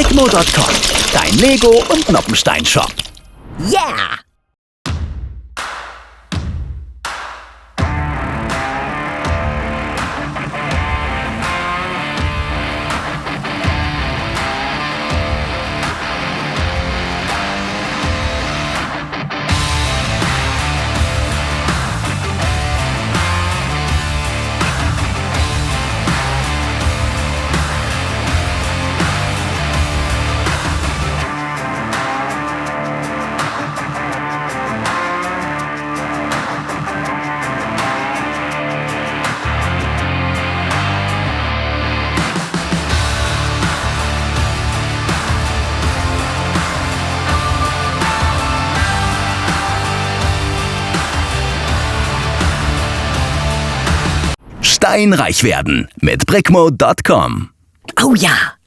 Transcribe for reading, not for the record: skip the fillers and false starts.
Brickmo.com, dein Lego- und Noppenstein-Shop. Yeah! Steinreich werden mit Brickmo.com. Oh ja!